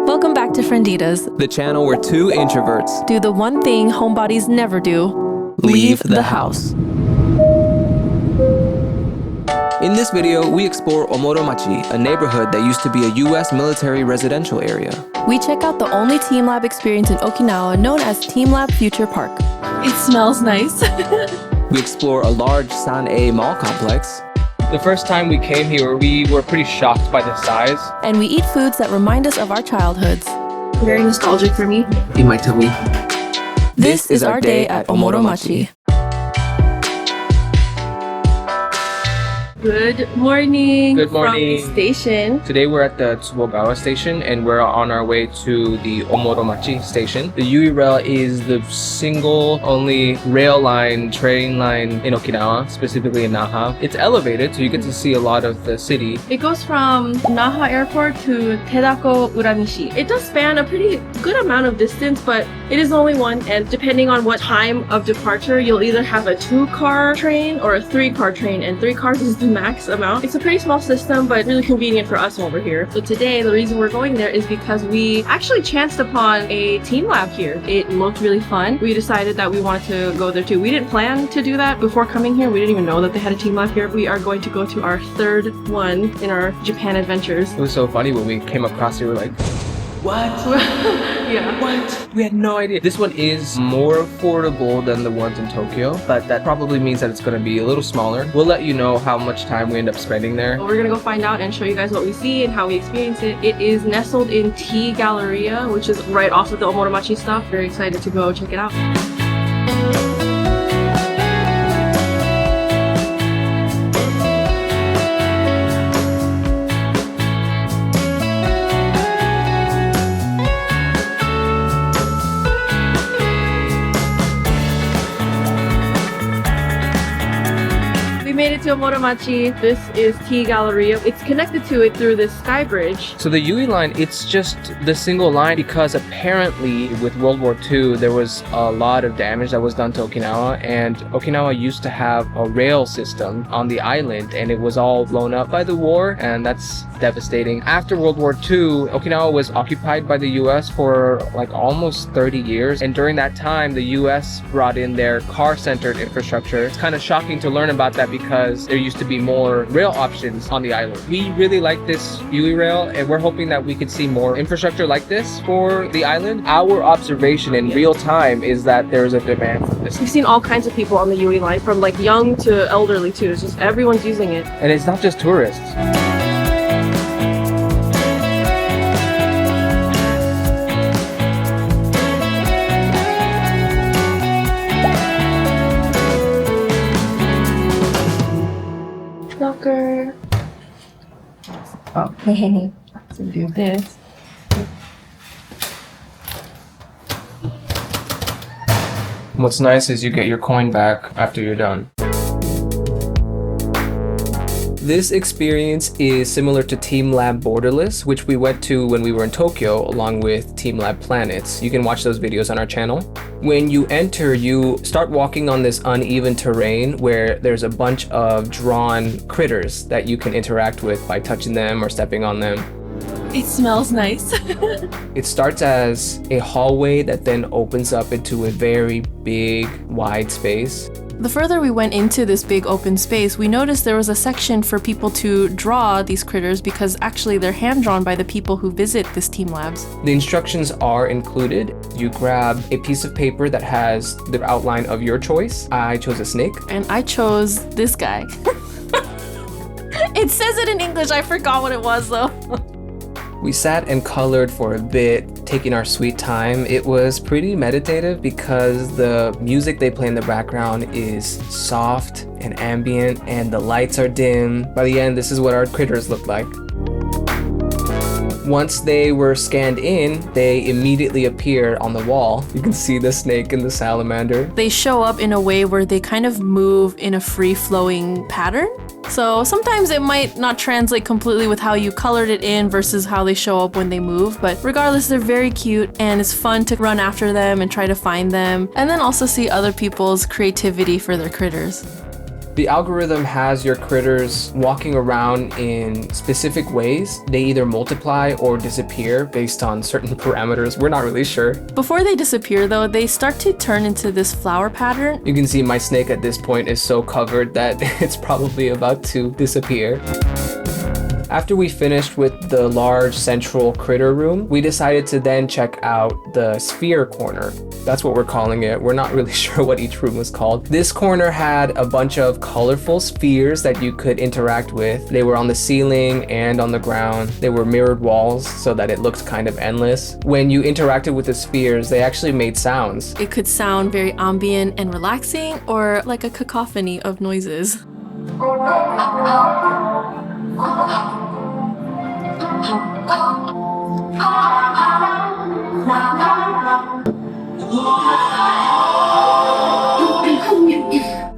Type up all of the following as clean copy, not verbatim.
Welcome back to Frienditas, the channel where two introverts do the one thing homebodies never do: leave the house. In this video, we explore Omoromachi, a neighborhood that used to be a US military residential area. We check out the only teamlab experience in Okinawa known as Teamlab Future Park. It smells nice. We explore a large San-A mall complex. The first time we came here, we were pretty shocked by the size. And we eat foods that remind us of our childhoods. Very nostalgic for me. In my tummy. This is our day at Omoromachi. Good morning. Good morning. From the station. Today we're at the Tsubogawa station and we're on our way to the Omoromachi station. The Yui Rail is the single only rail line, train line in Okinawa, specifically in Naha. It's elevated, so you get to see a lot of the city. It goes from Naha Airport to Tedako Uranishi. It does span a pretty good amount of distance, but it is only one, and depending on what time of departure, you'll either have a 2-car train or a 3-car train, and 3 cars is the max amount. It's a pretty small system, but really convenient for us when we're here. So today, the reason we're going there is because we actually chanced upon a team lab here. It looked really fun. We decided that we wanted to go there too. We didn't plan to do that before coming here. We didn't even know that they had a team lab here. We are going to go to our 3rd one in our Japan adventures. It was so funny when we came across it, we were like, what? Yeah. What? We had no idea. This one is more affordable than the ones in Tokyo, but that probably means that it's going to be a little smaller. We'll let you know how much time we end up spending there. We're going to go find out and show you guys what we see and how we experience it. It is nestled in T-Galleria, which is right off of the Omoromachi stuff. Very excited to go check it out. Made it to Omoromachi. This is T-Galleria. It's connected to it through this sky bridge. So the Yui line, it's just the single line because apparently with World War II, there was a lot of damage that was done to Okinawa, and Okinawa used to have a rail system on the island and it was all blown up by the war, and that's devastating. After World War II, Okinawa was occupied by the US for like almost 30 years, and during that time, the US brought in their car-centered infrastructure. It's kind of shocking to learn about that because there used to be more rail options on the island. We really like this Yui rail and we're hoping that we could see more infrastructure like this for the island. Our observation in real time is that there's a demand for this. We've seen all kinds of people on the Yui line, from like young to elderly too. It's just everyone's using it. And it's not just tourists. Locker. Oh, hey. Let's do this. What's nice is you get your coin back after you're done. This experience is similar to teamlab Borderless, which we went to when we were in Tokyo along with teamlab Planets. You can watch those videos on our channel. When you enter, you start walking on this uneven terrain where there's a bunch of drawn critters that you can interact with by touching them or stepping on them. It smells nice. It starts as a hallway that then opens up into a very big, wide space. The further we went into this big open space, we noticed there was a section for people to draw these critters because actually they're hand-drawn by the people who visit this team labs. The instructions are included. You grab a piece of paper that has the outline of your choice. I chose a snake. And I chose this guy. It says it in English, I forgot what it was though. We sat and colored for a bit, taking our sweet time. It was pretty meditative because the music they play in the background is soft and ambient and the lights are dim. By the end, this is what our critters look like. Once they were scanned in, they immediately appeared on the wall. You can see the snake and the salamander. They show up in a way where they kind of move in a free-flowing pattern. So sometimes it might not translate completely with how you colored it in versus how they show up when they move, but regardless, they're very cute and it's fun to run after them and try to find them, and then also see other people's creativity for their critters. The algorithm has your critters walking around in specific ways. They either multiply or disappear based on certain parameters. We're not really sure. Before they disappear though, they start to turn into this flower pattern. You can see my snake at this point is so covered that it's probably about to disappear. After we finished with the large central critter room, we decided to then check out the sphere corner. That's what we're calling it. We're not really sure what each room was called. This corner had a bunch of colorful spheres that you could interact with. They were on the ceiling and on the ground. They were mirrored walls so that it looked kind of endless. When you interacted with the spheres, they actually made sounds. It could sound very ambient and relaxing, or like a cacophony of noises.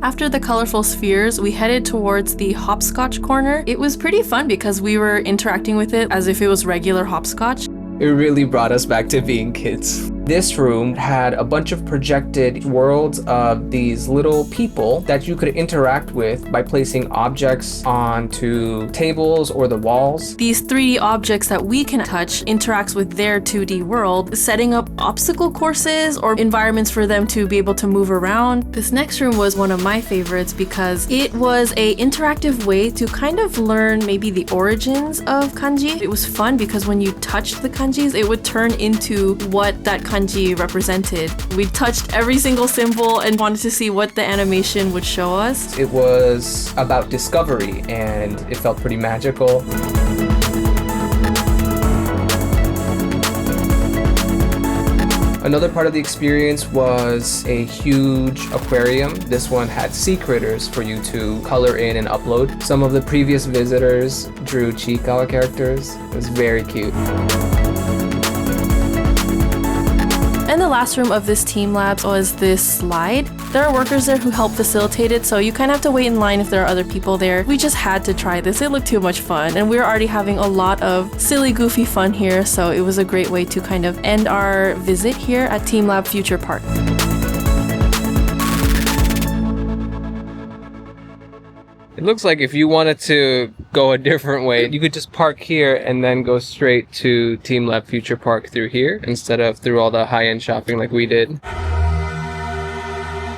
After the colorful spheres, we headed towards the hopscotch corner. It was pretty fun because we were interacting with it as if it was regular hopscotch. It really brought us back to being kids. This room had a bunch of projected worlds of these little people that you could interact with by placing objects onto tables or the walls. These 3D objects that we can touch interacts with their 2D world, setting up obstacle courses or environments for them to be able to move around. This next room was one of my favorites because it was an interactive way to kind of learn maybe the origins of kanji. It was fun because when you touched the kanjis, it would turn into what that kanji represented. We touched every single symbol and wanted to see what the animation would show us. It was about discovery and it felt pretty magical. Another part of the experience was a huge aquarium. This one had sea critters for you to color in and upload. Some of the previous visitors drew t-galleria characters. It was very cute. And the last room of this team lab was this slide. There are workers there who help facilitate it, so you kind of have to wait in line if there are other people there. We just had to try this. It looked too much fun, and we were already having a lot of silly, goofy fun here, so it was a great way to kind of end our visit here at teamlab Future Park. It looks like if you wanted to go a different way, you could just park here and then go straight to teamlab Future Park through here instead of through all the high-end shopping like we did.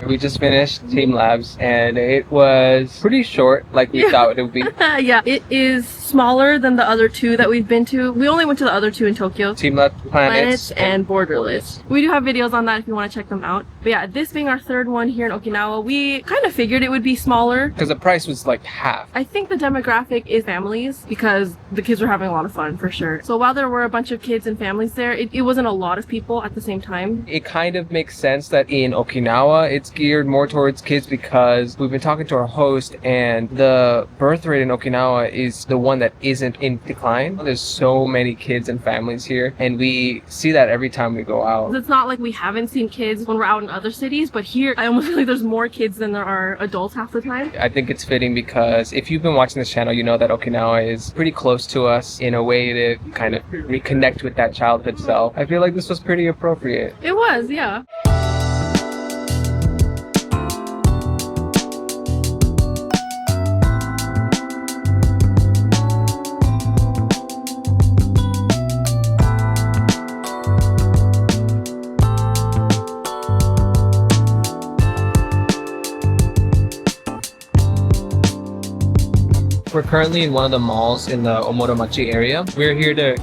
We just finished Team Labs and it was pretty short, like we thought it would be. Yeah, it is smaller than the other two that we've been to. We only went to the other two in Tokyo. Team Lab Planets and Borderless. We do have videos on that if you want to check them out. But yeah, this being our third one here in Okinawa, we kind of figured it would be smaller. because the price was like half. I think the demographic is families because the kids were having a lot of fun for sure. So while there were a bunch of kids and families there, it wasn't a lot of people at the same time. It kind of makes sense that in Okinawa it's geared more towards kids because we've been talking to our host and the birth rate in Okinawa is the one that isn't in decline. There's so many kids and families here and we see that every time we go out. It's not like we haven't seen kids when we're out in other cities, but here I almost feel like there's more kids than there are adults half the time. I think it's fitting because if you've been watching this channel, you know that Okinawa is pretty close to us in a way to kind of reconnect with that childhood self. I feel like this was pretty appropriate. It was, yeah. We're currently in one of the malls in the omoromachi area. We're here to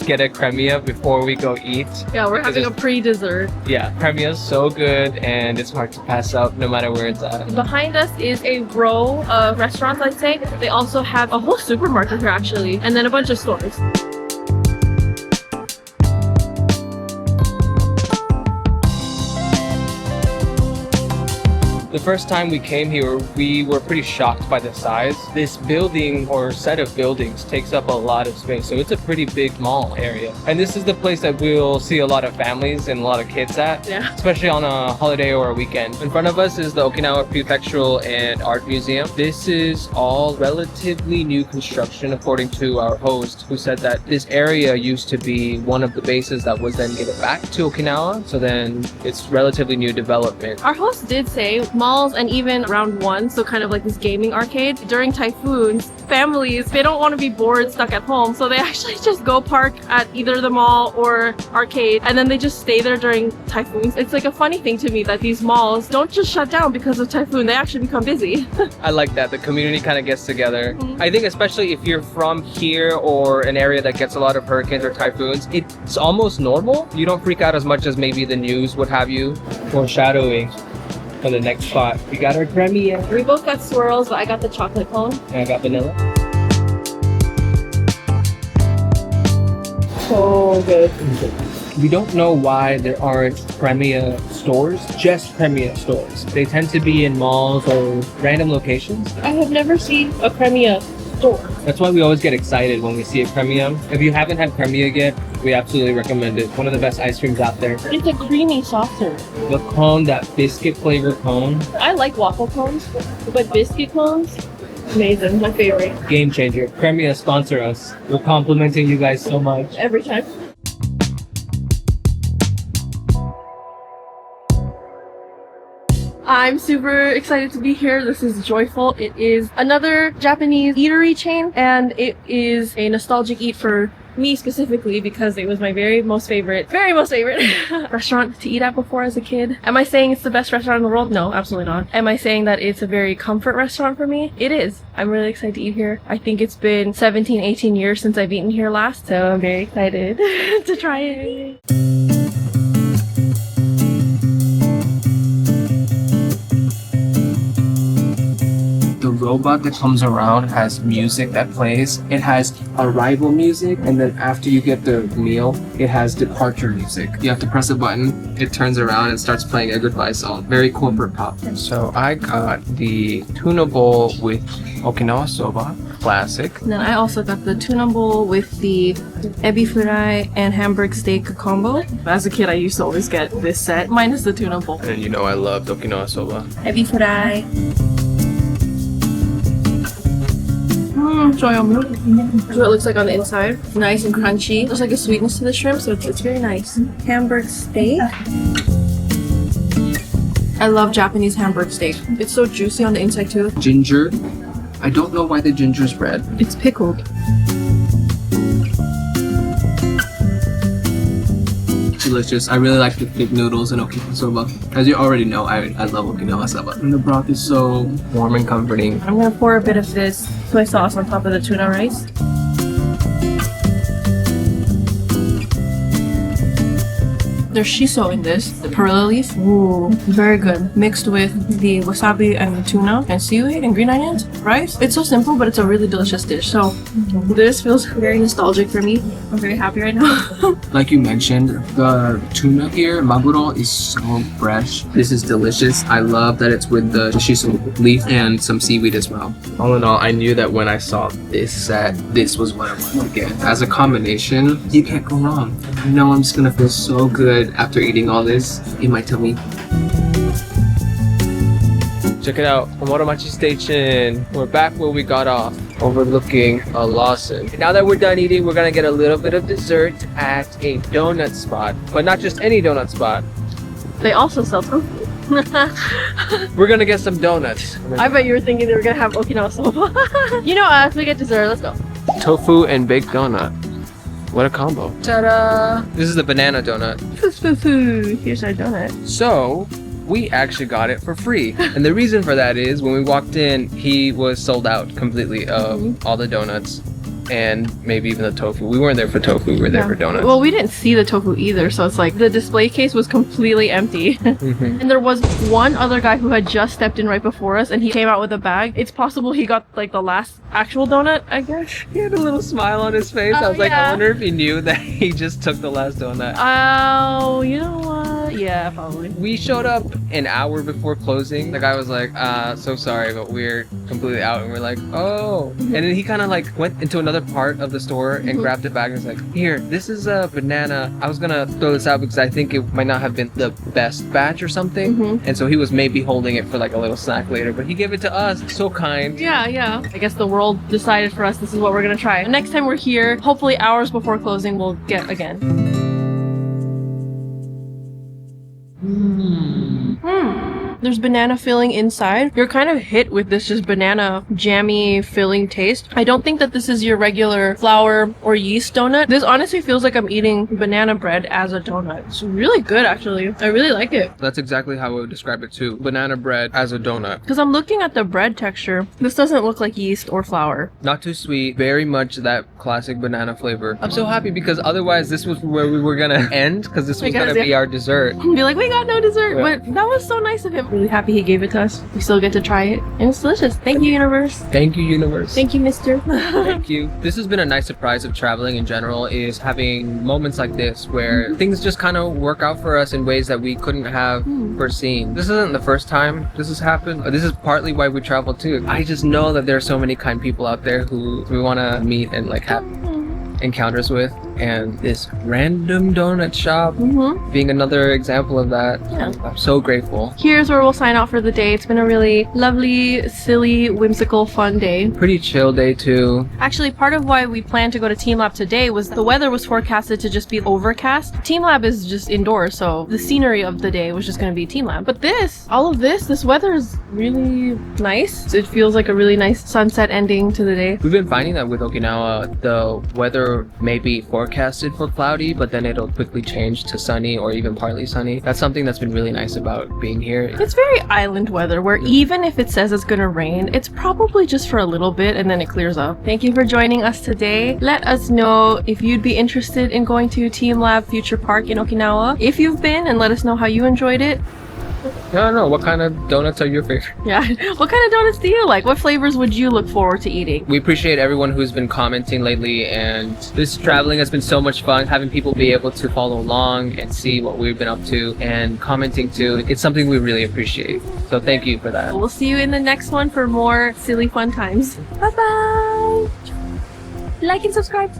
get a cremia before we go eat. Yeah, we're having a pre-dessert. Yeah, cremia is so good and it's hard to pass up no matter where it's at. Behind us is a row of restaurants, I'd say. They also have a whole supermarket here actually, and then a bunch of stores. The first time we came here, we were pretty shocked by the size. This building or set of buildings takes up a lot of space, so it's a pretty big mall area. And this is the place that we'll see a lot of families and a lot of kids at, Yeah. especially on a holiday or a weekend. In front of us is the Okinawa Prefectural and Art Museum. This is all relatively new construction, according to our host, who said that this area used to be one of the bases that was then given back to Okinawa, so then it's relatively new development. Our host did say malls and even round one, so kind of like this gaming arcade. During typhoons, families, they don't want to be bored stuck at home, so they actually just go park at either the mall or arcade, and then they just stay there during typhoons. It's like a funny thing to me that these malls don't just shut down because of typhoon, they actually become busy. I like that. The community kind of gets together. I think especially if you're from here or an area that gets a lot of hurricanes or typhoons, it's almost normal. You don't freak out as much as maybe the news would have you. Foreshadowing for the next spot. We got our cremia. We both got swirls, but I got the chocolate cone. And I got vanilla. So good. We don't know why there aren't Premia stores, just Premia stores. They tend to be in malls or random locations. I have never seen a cremia store. That's why we always get excited when we see a Premia. If you haven't had Premia yet, we absolutely recommend it. One of the best ice creams out there. It's a creamy soft serve. The cone, that biscuit flavor cone, I like waffle cones, but biscuit cones, amazing, my favorite. game changer. Premia, sponsor us. We're complimenting you guys so much. Every time. I'm super excited to be here. This is joyful. It is another Japanese eatery chain, and it is a nostalgic eat for me specifically because it was my very most favorite restaurant to eat at before as a kid. Am I saying it's the best restaurant in the world? No, absolutely not. Am I saying that it's a very comfort restaurant for me? It is. I'm really excited to eat here. I think it's been 17, 18 years since I've eaten here last, so I'm very excited to try it. The robot that comes around has music that plays. It has arrival music, and then after you get the meal, it has departure music. You have to press a button, it turns around and starts playing a goodbye song. Very corporate pop. So I got the tuna bowl with Okinawa soba, classic. And then I also got the tuna bowl with the ebi fry and hamburg steak combo. As a kid, I used to always get this set, minus the tuna bowl. And you know I loved Okinawa soba. Ebi fry. That's what it looks like on the inside. Nice and crunchy. There's like a sweetness to the shrimp, so it's very nice. Hamburg steak. I love Japanese hamburg steak. It's so juicy on the inside too. Ginger. I don't know why the ginger's red. It's pickled. Delicious. I really like the thick noodles and Okinawa soba. As you already know, I love Okinawa soba. And the broth is so warm and comforting. I'm gonna pour a bit of this soy sauce on top of the tuna rice. There's shiso in this, the perilla leaf. Ooh, very good. Mixed with the wasabi and the tuna and seaweed and green onions, rice. It's so simple, but it's a really delicious dish. So this feels very nostalgic for me. I'm very happy right now. Like you mentioned, the tuna here, maguro, is so fresh. This is delicious. I love that it's with the shiso leaf and some seaweed as well. All in all, I knew that when I saw this set, this was what I wanted to get. As a combination, you can't go wrong. I know I'm just gonna feel so good after eating all this in my tummy. Check it out, Omoromachi Station. We're back where we got off, overlooking a Lawson. Now that we're done eating, we're gonna get a little bit of dessert at a donut spot. But not just any donut spot. They also sell tofu. We're gonna get some donuts. I bet you were thinking they were gonna have Okinawa soba. You know us, we get dessert, let's go. Tofu and baked donut. What a combo. Ta-da! This is the banana donut. Here's our donut. So, we actually got it for free. And the reason for that is when we walked in, he was sold out completely of all the donuts and maybe even the tofu. We weren't there for tofu, we were there for donuts. Well, we didn't see the tofu either, so it's like the display case was completely empty. And there was one other guy who had just stepped in right before us and he came out with a bag. It's possible he got like the last actual donut, I guess. He had a little smile on his face. I was like, I wonder if he knew that he just took the last donut. Oh, you know what? Yeah, probably. We showed up an hour before closing. The guy was like, so sorry, but we're completely out. And we're like, oh. And then he kind of like went into another part of the store and grabbed a bag and was like, here, this is a banana. I was gonna throw this out because I think it might not have been the best batch or something. And so he was maybe holding it for like a little snack later, but he gave it to us. So kind. Yeah. I guess the world decided for us this is what we're gonna try. Next time we're here, hopefully hours before closing, we'll get again. There's banana filling inside. You're kind of hit with this just banana jammy filling taste. I don't think that this is your regular flour or yeast donut. This honestly feels like I'm eating banana bread as a donut. It's really good, actually. I really like it. That's exactly how I would describe it too. Banana bread as a donut. Because I'm looking at the bread texture. This doesn't look like yeast or flour. Not too sweet, very much that classic banana flavor. I'm so happy because otherwise this was where we were gonna end, because this was gonna be our dessert. Be like, we got no dessert, Yeah. but that was so nice of him. Really happy he gave it to us. We still get to try it, and it's delicious. Thank you, universe. Thank you, universe. Thank you, mister. Thank you. This has been a nice surprise of traveling in general, is having moments like this where things just kind of work out for us in ways that we couldn't have foreseen. This isn't the first time this has happened. This is partly why we travel too. I just know that there are so many kind people out there who we want to meet and like have encounters with, and this random donut shop being another example of that. Yeah. I'm so grateful. Here's where we'll sign out for the day. It's been a really lovely, silly, whimsical, fun day. Pretty chill day too. Actually, part of why we planned to go to teamlab today was the weather was forecasted to just be overcast. Teamlab is just indoors, so the scenery of the day was just going to be teamlab. But all of this weather is really nice. It feels like a really nice sunset ending to the day. We've been finding that with Okinawa, the weather may be forecasted for cloudy, but then it'll quickly change to sunny or even partly sunny. That's something that's been really nice about being here. It's very island weather where even if it says it's gonna rain, it's probably just for a little bit and then it clears up. Thank you for joining us today. Let us know if you'd be interested in going to teamlab Future Park in Okinawa. If you've been, and let us know how you enjoyed it. No, what kind of donuts are your favorite? Yeah, what kind of donuts do you like? What flavors would you look forward to eating? We appreciate everyone who's been commenting lately, and this traveling has been so much fun, having people be able to follow along and see what we've been up to and commenting too. It's something we really appreciate. So thank you for that. We'll see you in the next one for more silly fun times. Bye bye! Like and subscribe.